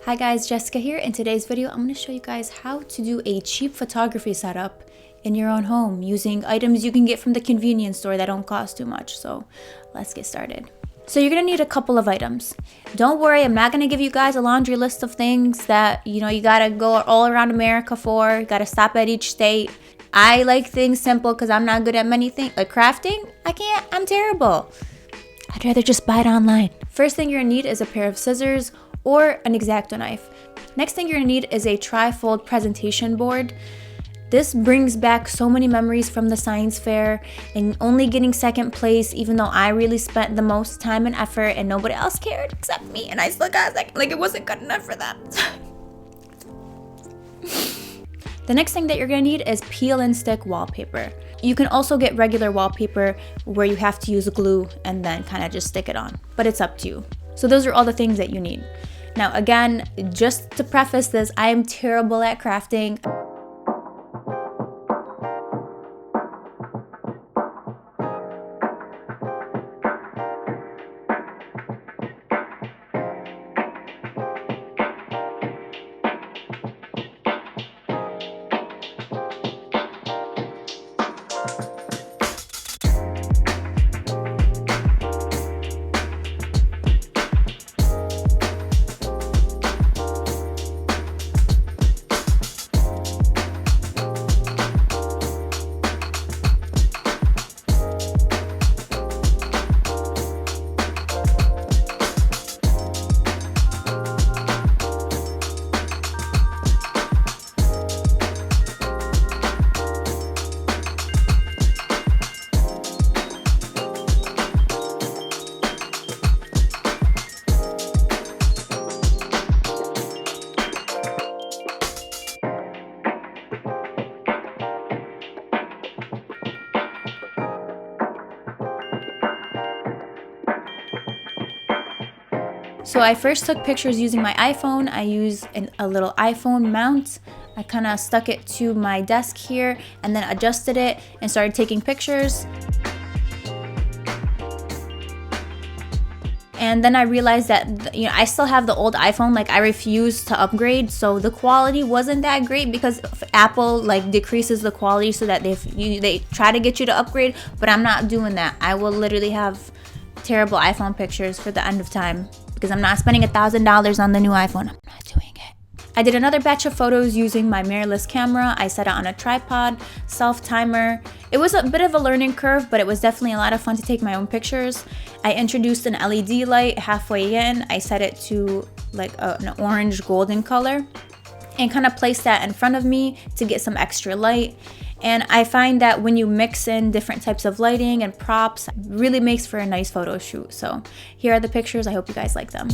Hi guys, Jessica here. In today's video, I'm going to show you guys how to do a cheap photography setup in your own home using items you can get from the convenience store that don't cost too much. So let's get started. So you're going to need a couple of items. Don't worry, I'm not going to give you guys a laundry list of things that you got to go all around America for. You got to stop at each state. I like things simple because I'm not good at many things. Like crafting, I'm terrible. I'd rather just buy it online. First thing you're going to need is a pair of scissors or an X-Acto knife. Next thing you're gonna need is a tri-fold presentation board. This brings back so many memories from the science fair and only getting second place, even though I really spent the most time and effort and nobody else cared except me, and I still got like it wasn't good enough for them. The next thing that you're gonna need is peel and stick wallpaper. You can also get regular wallpaper where you have to use glue and then kind of just stick it on, but it's up to you. So those are all the things that you need. Now again, just to preface this, I am terrible at crafting. So I first took pictures using my iPhone. I used a little iPhone mount. I kind of stuck it to my desk here and then adjusted it and started taking pictures. And then I realized that I still have the old iPhone, like I refused to upgrade, so the quality wasn't that great because Apple decreases the quality so that they try to get you to upgrade, but I'm not doing that. I will literally have terrible iPhone pictures for the end of time because I'm not spending $1,000 on the new iPhone. I'm not doing it. I did another batch of photos using my mirrorless camera. I set it on a tripod, self-timer. It was a bit of a learning curve, but it was definitely a lot of fun to take my own pictures. I introduced an LED light halfway in. I set it to an orange golden color and kind of placed that in front of me to get some extra light. And I find that when you mix in different types of lighting and props, it really makes for a nice photo shoot. So here are the pictures. I hope you guys like them.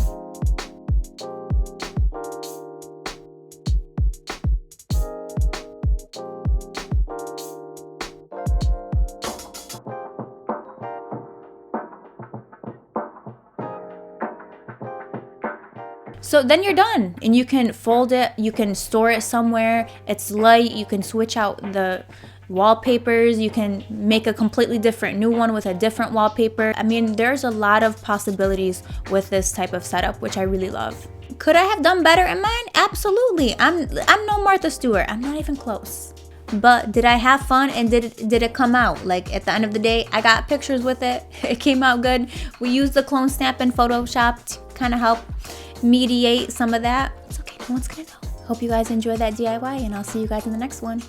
So then you're done and you can fold it, you can store it somewhere, it's light, you can switch out the wallpapers, you can make a completely different new one with a different wallpaper. I mean, there's a lot of possibilities with this type of setup, which I really love. Could I have done better in mine? Absolutely. I'm no Martha Stewart, I'm not even close. But did I have fun and did it come out? Like at the end of the day, I got pictures with it, it came out good. We used the clone snap in Photoshop to kind of help mediate some of that. It's okay, no one's gonna know. Hope you guys enjoy that DIY and I'll see you guys in the next one.